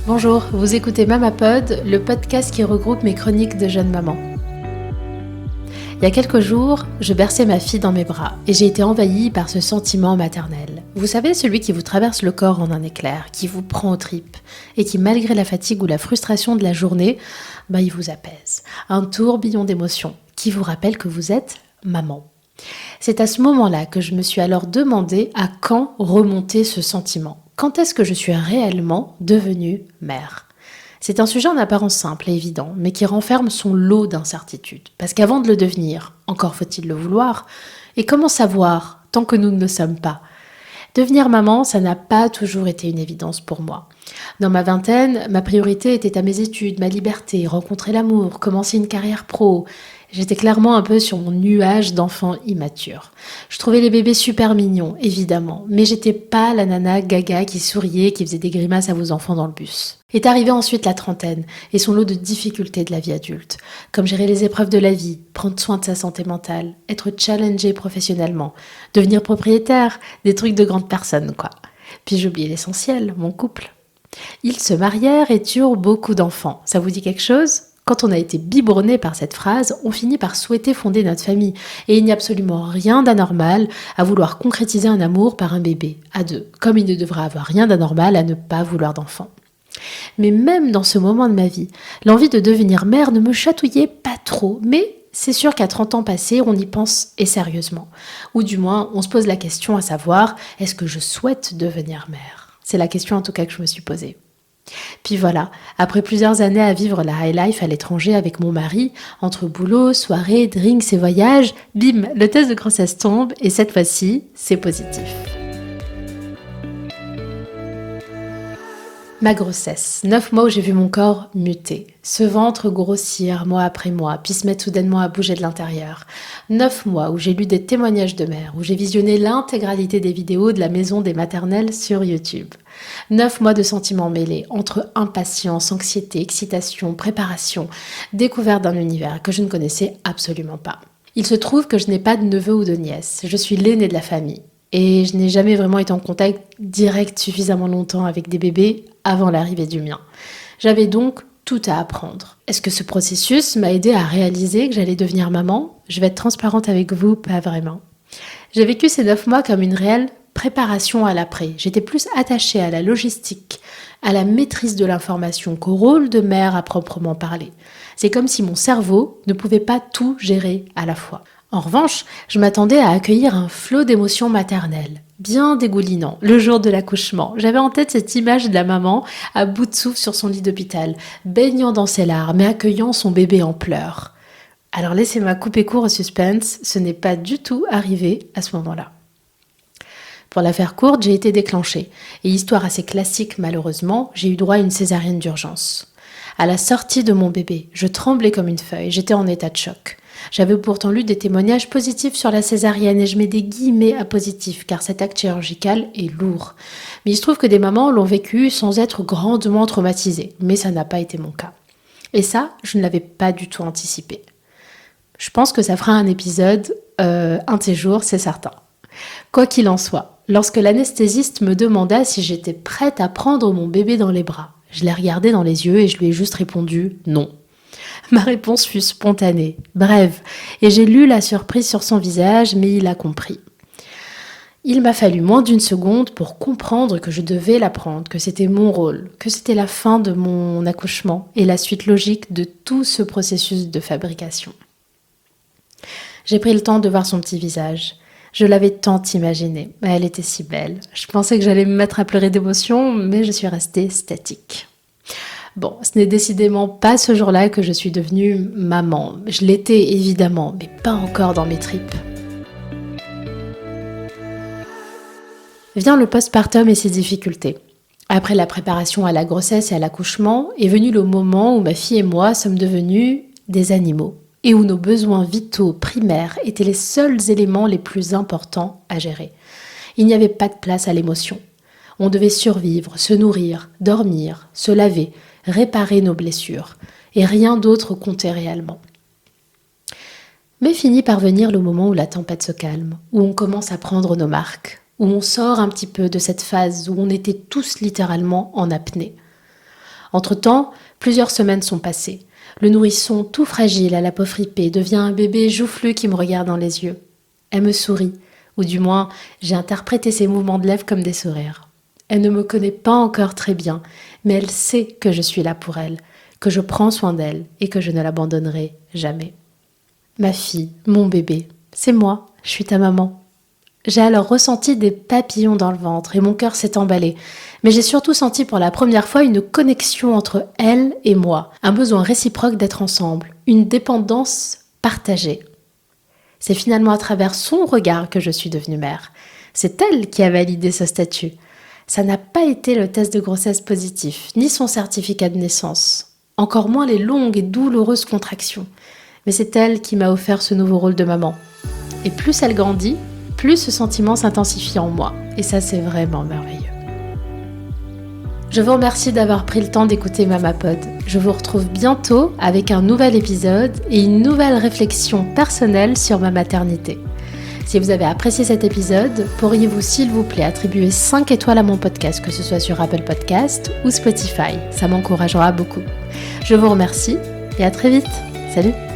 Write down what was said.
Bonjour, vous écoutez Mamapod, le podcast qui regroupe mes chroniques de jeune maman. Il y a quelques jours, je berçais ma fille dans mes bras et j'ai été envahie par ce sentiment maternel. Vous savez, celui qui vous traverse le corps en un éclair, qui vous prend aux tripes et qui, malgré la fatigue ou la frustration de la journée, il vous apaise. Un tourbillon d'émotions qui vous rappelle que vous êtes maman. C'est à ce moment-là que je me suis alors demandé à quand remonter ce sentiment. Quand est-ce que je suis réellement devenue mère ? C'est un sujet en apparence simple et évident, mais qui renferme son lot d'incertitudes. Parce qu'avant de le devenir, encore faut-il le vouloir, et comment savoir tant que nous ne le sommes pas ? Devenir maman, ça n'a pas toujours été une évidence pour moi. Dans ma vingtaine, ma priorité était à mes études, ma liberté, rencontrer l'amour, commencer une carrière pro. J'étais clairement un peu sur mon nuage d'enfant immature. Je trouvais les bébés super mignons, évidemment, mais j'étais pas la nana gaga qui souriait, qui faisait des grimaces à vos enfants dans le bus. Est arrivée ensuite la trentaine et son lot de difficultés de la vie adulte, comme gérer les épreuves de la vie, prendre soin de sa santé mentale, être challengée professionnellement, devenir propriétaire, des trucs de grande personne quoi. Puis j'ai oublié l'essentiel, mon couple. Ils se marièrent et eurent beaucoup d'enfants. Ça vous dit quelque chose ? Quand on a été biberonné par cette phrase, on finit par souhaiter fonder notre famille. Et il n'y a absolument rien d'anormal à vouloir concrétiser un amour par un bébé, à deux, comme il ne devrait avoir rien d'anormal à ne pas vouloir d'enfant. Mais même dans ce moment de ma vie, l'envie de devenir mère ne me chatouillait pas trop, mais c'est sûr qu'à 30 ans passés, on y pense et sérieusement. Ou du moins, on se pose la question à savoir, est-ce que je souhaite devenir mère ? C'est la question en tout cas que je me suis posée. Puis voilà, après plusieurs années à vivre la high life à l'étranger avec mon mari, entre boulot, soirées, drinks et voyages, bim, le test de grossesse tombe et cette fois-ci, c'est positif. Ma grossesse, 9 mois où j'ai vu mon corps muter, ce ventre grossir mois après mois, puis se mettre soudainement à bouger de l'intérieur. 9 mois où j'ai lu des témoignages de mères, où j'ai visionné l'intégralité des vidéos de la maison des maternelles sur YouTube. 9 mois de sentiments mêlés, entre impatience, anxiété, excitation, préparation, découverte d'un univers que je ne connaissais absolument pas. Il se trouve que je n'ai pas de neveu ou de nièce, je suis l'aînée de la famille. Et je n'ai jamais vraiment été en contact direct suffisamment longtemps avec des bébés avant l'arrivée du mien. J'avais donc tout à apprendre. Est-ce que ce processus m'a aidé à réaliser que j'allais devenir maman ? Je vais être transparente avec vous, pas vraiment. J'ai vécu ces 9 mois comme une réelle préparation à l'après. J'étais plus attachée à la logistique, à la maîtrise de l'information qu'au rôle de mère à proprement parler. C'est comme si mon cerveau ne pouvait pas tout gérer à la fois. En revanche, je m'attendais à accueillir un flot d'émotions maternelles, bien dégoulinant, le jour de l'accouchement. J'avais en tête cette image de la maman à bout de souffle sur son lit d'hôpital, baignant dans ses larmes et accueillant son bébé en pleurs. Alors laissez-moi couper court au suspense, ce n'est pas du tout arrivé à ce moment-là. Pour la faire courte, j'ai été déclenchée. Et histoire assez classique malheureusement, j'ai eu droit à une césarienne d'urgence. À la sortie de mon bébé, je tremblais comme une feuille, j'étais en état de choc. J'avais pourtant lu des témoignages positifs sur la césarienne et je mets des guillemets à positif car cet acte chirurgical est lourd. Mais il se trouve que des mamans l'ont vécu sans être grandement traumatisées, mais ça n'a pas été mon cas. Et ça, je ne l'avais pas du tout anticipé. Je pense que ça fera un épisode un de ces jours, c'est certain. Quoi qu'il en soit, lorsque l'anesthésiste me demanda si j'étais prête à prendre mon bébé dans les bras, je l'ai regardé dans les yeux et je lui ai juste répondu non. Ma réponse fut spontanée, brève, et j'ai lu la surprise sur son visage, mais il a compris. Il m'a fallu moins d'une seconde pour comprendre que je devais la prendre, que c'était mon rôle, que c'était la fin de mon accouchement et la suite logique de tout ce processus de fabrication. J'ai pris le temps de voir son petit visage. Je l'avais tant imaginée, mais elle était si belle. Je pensais que j'allais me mettre à pleurer d'émotion, mais je suis restée statique. Bon, ce n'est décidément pas ce jour-là que je suis devenue maman. Je l'étais évidemment, mais pas encore dans mes tripes. Vient le postpartum et ses difficultés. Après la préparation à la grossesse et à l'accouchement, est venu le moment où ma fille et moi sommes devenus des animaux et où nos besoins vitaux primaires étaient les seuls éléments les plus importants à gérer. Il n'y avait pas de place à l'émotion. On devait survivre, se nourrir, dormir, se laver, réparer nos blessures, et rien d'autre comptait réellement. Mais finit par venir le moment où la tempête se calme, où on commence à prendre nos marques, où on sort un petit peu de cette phase où on était tous littéralement en apnée. Entre-temps, plusieurs semaines sont passées. Le nourrisson, tout fragile à la peau fripée, devient un bébé joufflu qui me regarde dans les yeux. Elle me sourit, ou du moins, j'ai interprété ses mouvements de lèvres comme des sourires. Elle ne me connaît pas encore très bien, mais elle sait que je suis là pour elle, que je prends soin d'elle et que je ne l'abandonnerai jamais. Ma fille, mon bébé, c'est moi, je suis ta maman. J'ai alors ressenti des papillons dans le ventre et mon cœur s'est emballé. Mais j'ai surtout senti pour la première fois une connexion entre elle et moi, un besoin réciproque d'être ensemble, une dépendance partagée. C'est finalement à travers son regard que je suis devenue mère. C'est elle qui a validé ce statut. Ça n'a pas été le test de grossesse positif, ni son certificat de naissance, encore moins les longues et douloureuses contractions. Mais c'est elle qui m'a offert ce nouveau rôle de maman. Et plus elle grandit, plus ce sentiment s'intensifie en moi. Et ça, c'est vraiment merveilleux. Je vous remercie d'avoir pris le temps d'écouter Mamapod. Je vous retrouve bientôt avec un nouvel épisode et une nouvelle réflexion personnelle sur ma maternité. Si vous avez apprécié cet épisode, pourriez-vous s'il vous plaît attribuer 5 étoiles à mon podcast, que ce soit sur Apple Podcast ou Spotify. Ça m'encouragera beaucoup. Je vous remercie et à très vite. Salut!